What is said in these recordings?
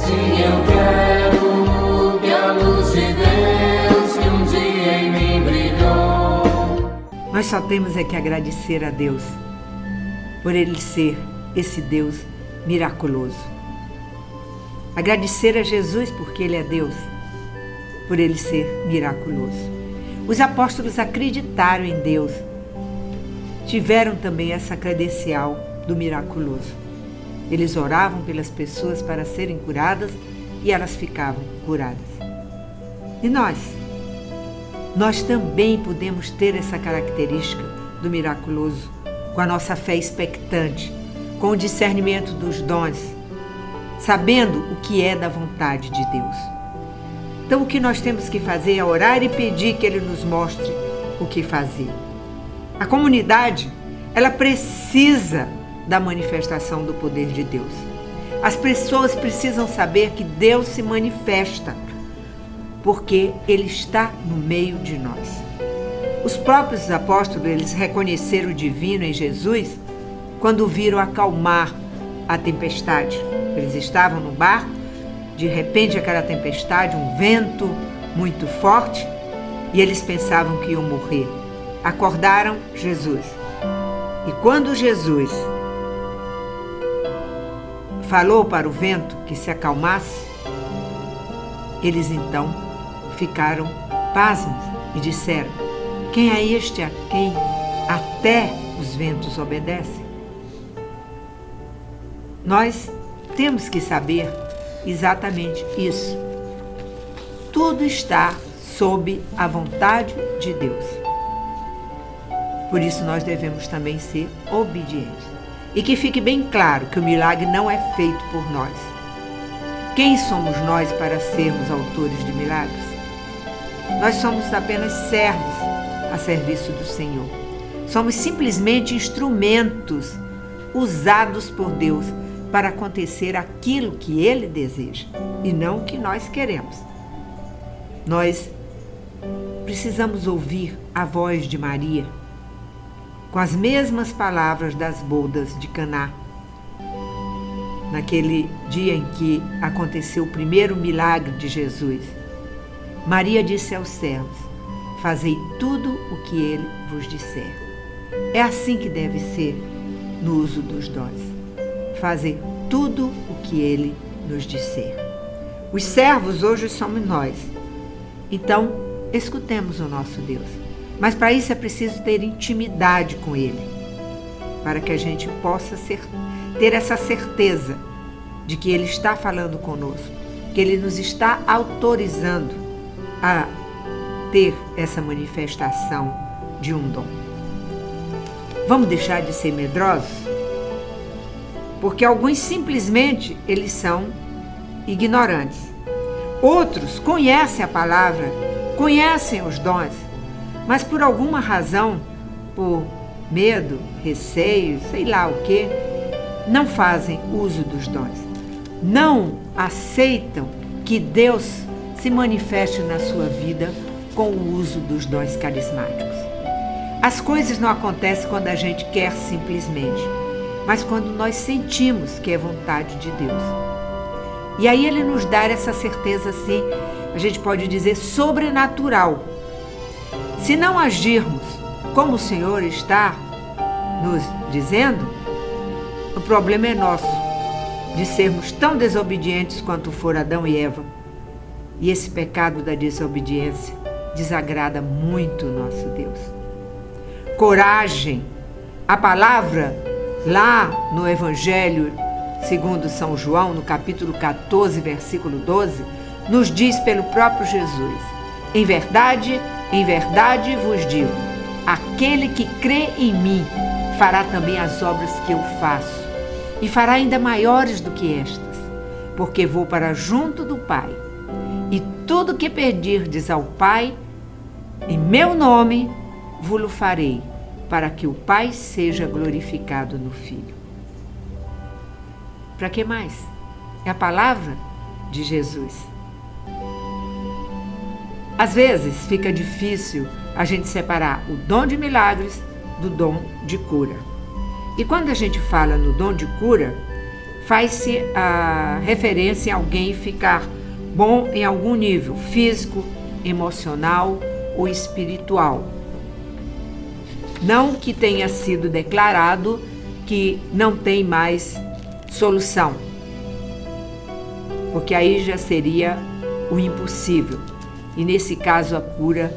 Sim, eu quero que a luz de Deus que um dia em mim brilhou. Nós só temos é que agradecer a Deus por Ele ser esse Deus miraculoso. Agradecer a Jesus porque Ele é Deus, por Ele ser miraculoso. Os apóstolos acreditaram em Deus, tiveram também essa credencial do miraculoso. Eles oravam pelas pessoas para serem curadas e elas ficavam curadas. E nós? Nós também podemos ter essa característica do miraculoso, com a nossa fé expectante, com o discernimento dos dons, sabendo o que é da vontade de Deus. Então, o que nós temos que fazer é orar e pedir que Ele nos mostre o que fazer. A comunidade, ela precisa da manifestação do poder de Deus. As pessoas precisam saber que Deus se manifesta, porque Ele está no meio de nós. Os próprios apóstolos, eles reconheceram o divino em Jesus quando o viram acalmar a tempestade. Eles estavam no barco, de repente aquela tempestade, um vento muito forte, e eles pensavam que iam morrer. Acordaram Jesus. E quando Jesus falou para o vento que se acalmasse, eles então ficaram pasmos e disseram: quem é este a quem até os ventos obedecem? Nós temos que saber exatamente isso. Tudo está sob a vontade de Deus. Por isso nós devemos também ser obedientes. E que fique bem claro que o milagre não é feito por nós. Quem somos nós para sermos autores de milagres? Nós somos apenas servos a serviço do Senhor. Somos simplesmente instrumentos usados por Deus para acontecer aquilo que Ele deseja e não o que nós queremos. Nós precisamos ouvir a voz de Maria com as mesmas palavras das bodas de Caná, naquele dia em que aconteceu o primeiro milagre de Jesus. Maria disse aos servos: fazei tudo o que Ele vos disser. É assim que deve ser no uso dos dons. Fazer tudo o que Ele nos disser. Os servos hoje somos nós. Então, escutemos o nosso Deus. Mas para isso é preciso ter intimidade com Ele, para que a gente possa ter essa certeza de que Ele está falando conosco, que Ele nos está autorizando a ter essa manifestação de um dom. Vamos deixar de ser medrosos? Porque alguns simplesmente eles são ignorantes. Outros conhecem a palavra, conhecem os dons, mas por alguma razão, por medo, receio, sei lá o quê, não fazem uso dos dons. Não aceitam que Deus se manifeste na sua vida com o uso dos dons carismáticos. As coisas não acontecem quando a gente quer simplesmente, mas quando nós sentimos que é vontade de Deus. E aí Ele nos dá essa certeza assim, a gente pode dizer sobrenatural. Se não agirmos como o Senhor está nos dizendo, o problema é nosso, de sermos tão desobedientes quanto foram Adão e Eva. E esse pecado da desobediência desagrada muito o nosso Deus. Coragem. A palavra lá no Evangelho segundo São João, no capítulo 14, versículo 12, nos diz pelo próprio Jesus: em verdade vos digo, aquele que crê em mim fará também as obras que eu faço, e fará ainda maiores do que estas, porque vou para junto do Pai. E tudo que pedirdes ao Pai, em meu nome, vo-lo farei, para que o Pai seja glorificado no Filho. Para que mais? É a palavra de Jesus. Às vezes fica difícil a gente separar o dom de milagres do dom de cura. E quando a gente fala no dom de cura, faz-se a referência a alguém ficar bom em algum nível, físico, emocional ou espiritual. Não que tenha sido declarado que não tem mais solução, porque aí já seria o impossível, e nesse caso a cura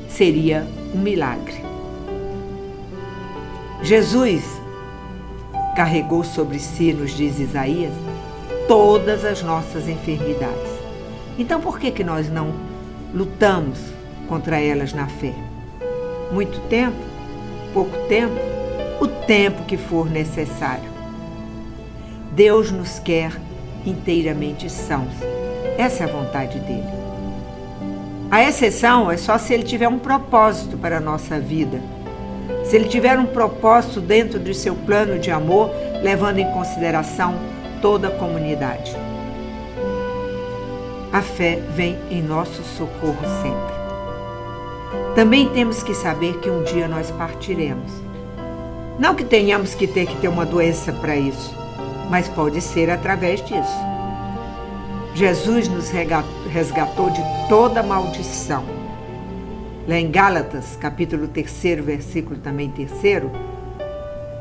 seria um milagre. Jesus carregou sobre si, nos diz Isaías, todas as nossas enfermidades. Então por que nós não lutamos contra elas na fé? Muito tempo? Pouco tempo? O tempo que for necessário. Deus nos quer inteiramente sãos. Essa é a vontade dele. A exceção é só se ele tiver um propósito para a nossa vida. Se ele tiver um propósito dentro do seu plano de amor, levando em consideração toda a comunidade. A fé vem em nosso socorro sempre. Também temos que saber que um dia nós partiremos. Não que tenhamos que ter uma doença para isso, mas pode ser através disso. Jesus nos resgatou de toda maldição. Lá em Gálatas, capítulo 3, versículo também 3,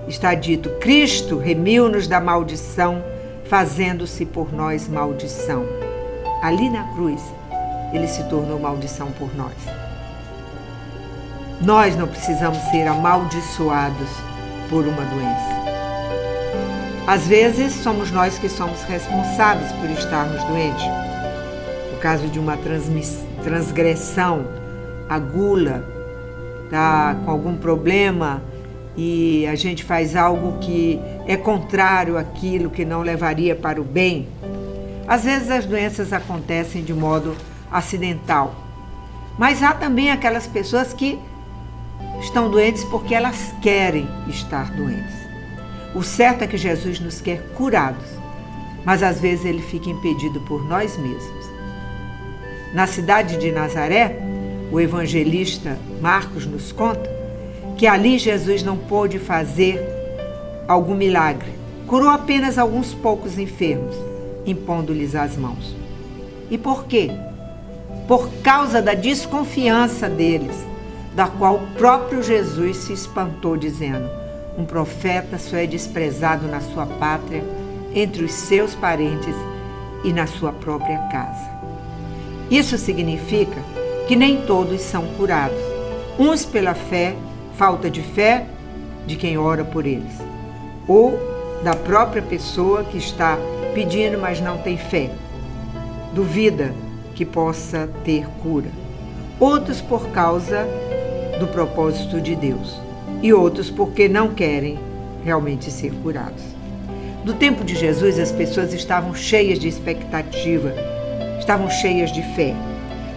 está dito: Cristo remiu-nos da maldição, fazendo-se por nós maldição. Ali na cruz, ele se tornou maldição por nós. Nós não precisamos ser amaldiçoados por uma doença. Às vezes, somos nós que somos responsáveis por estarmos doentes. No caso de uma transgressão, a gula está com algum problema e a gente faz algo que é contrário àquilo, que não levaria para o bem. Às vezes as doenças acontecem de modo acidental, mas há também aquelas pessoas que estão doentes porque elas querem estar doentes. O certo é que Jesus nos quer curados, mas às vezes ele fica impedido por nós mesmos. Na cidade de Nazaré, o evangelista Marcos nos conta que ali Jesus não pôde fazer algum milagre. Curou apenas alguns poucos enfermos, impondo-lhes as mãos. E por quê? Por causa da desconfiança deles, da qual o próprio Jesus se espantou, dizendo: um profeta só é desprezado na sua pátria, entre os seus parentes e na sua própria casa. Isso significa que nem todos são curados, uns pela fé, falta de fé de quem ora por eles, ou da própria pessoa que está pedindo, mas não tem fé, duvida que possa ter cura. Outros por causa do propósito de Deus e outros porque não querem realmente ser curados. No tempo de Jesus, as pessoas estavam cheias de expectativa, estavam cheias de fé.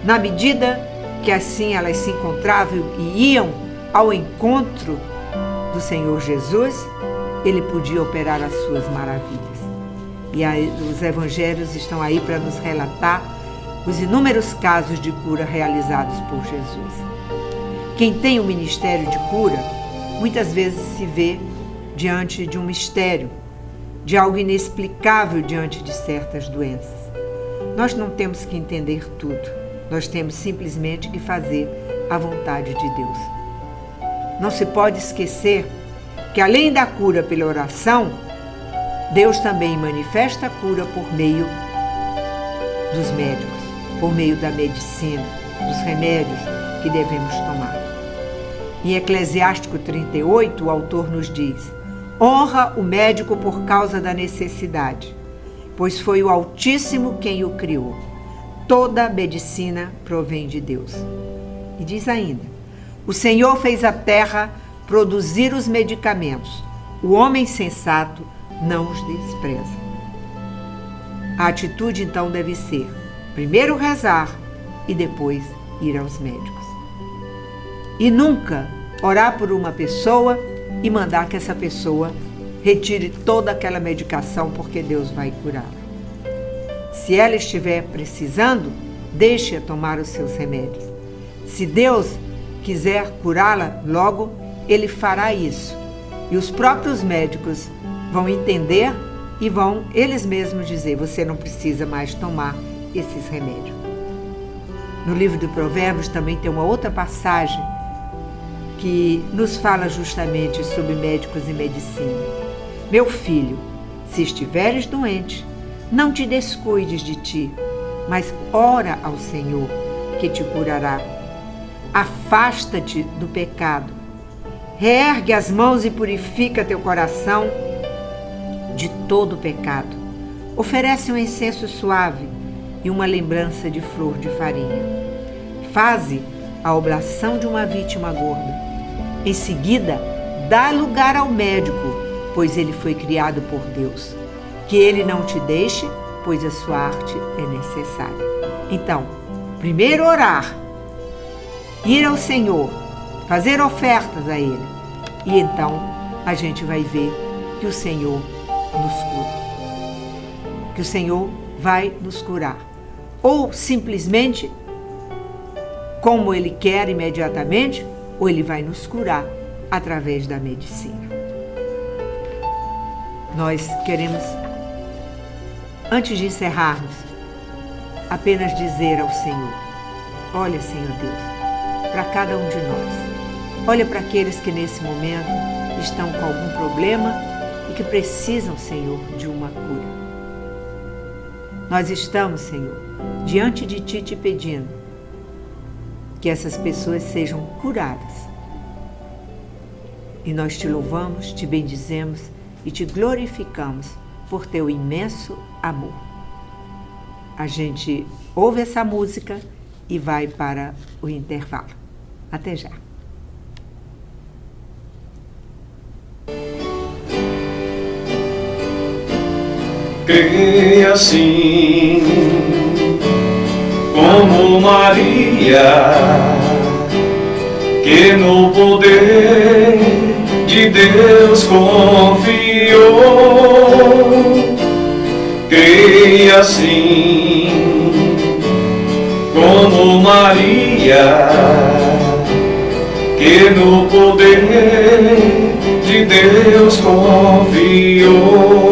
Na medida que assim elas se encontravam e iam ao encontro do Senhor Jesus, ele podia operar as suas maravilhas. E aí, os evangelhos estão aí para nos relatar os inúmeros casos de cura realizados por Jesus. Quem tem o ministério de cura, muitas vezes se vê diante de um mistério, de algo inexplicável diante de certas doenças. Nós não temos que entender tudo, nós temos simplesmente que fazer a vontade de Deus. Não se pode esquecer que, além da cura pela oração, Deus também manifesta a cura por meio dos médicos, por meio da medicina, dos remédios que devemos tomar. Em Eclesiástico 38, o autor nos diz: honra o médico por causa da necessidade, pois foi o Altíssimo quem o criou. Toda a medicina provém de Deus. E diz ainda: o Senhor fez a terra produzir os medicamentos. O homem sensato não os despreza. A atitude, então, deve ser primeiro rezar e depois ir aos médicos. E nunca orar por uma pessoa e mandar que essa pessoa retire toda aquela medicação porque Deus vai curá-la. Se ela estiver precisando, deixe-a tomar os seus remédios. Se Deus quiser curá-la, logo Ele fará isso. E os próprios médicos vão entender e vão eles mesmos dizer: você não precisa mais tomar esses remédios. No livro do Provérbios também tem uma outra passagem que nos fala justamente sobre médicos e medicina. Meu filho, se estiveres doente, não te descuides de ti, mas ora ao Senhor, que te curará. Afasta-te do pecado. Reergue as mãos e purifica teu coração de todo pecado. Oferece um incenso suave e uma lembrança de flor de farinha. Faze a oblação de uma vítima gorda. Em seguida, dá lugar ao médico, pois ele foi criado por Deus. Que ele não te deixe, pois a sua arte é necessária. Então, primeiro orar, ir ao Senhor, fazer ofertas a Ele. E então a gente vai ver que o Senhor nos cura. Que o Senhor vai nos curar. Ou simplesmente, como Ele quer imediatamente, ou Ele vai nos curar através da medicina. Nós queremos, antes de encerrarmos, apenas dizer ao Senhor: olha, Senhor Deus, para cada um de nós. Olha para aqueles que nesse momento estão com algum problema e que precisam, Senhor, de uma cura. Nós estamos, Senhor, diante de Ti te pedindo que essas pessoas sejam curadas. E nós te louvamos, te bendizemos e te glorificamos por teu imenso amor. A gente ouve essa música e vai para o intervalo. Até já. Creia assim, como Maria, que no poder de Deus confiou. Creia assim, como Maria, que no poder de Deus confiou.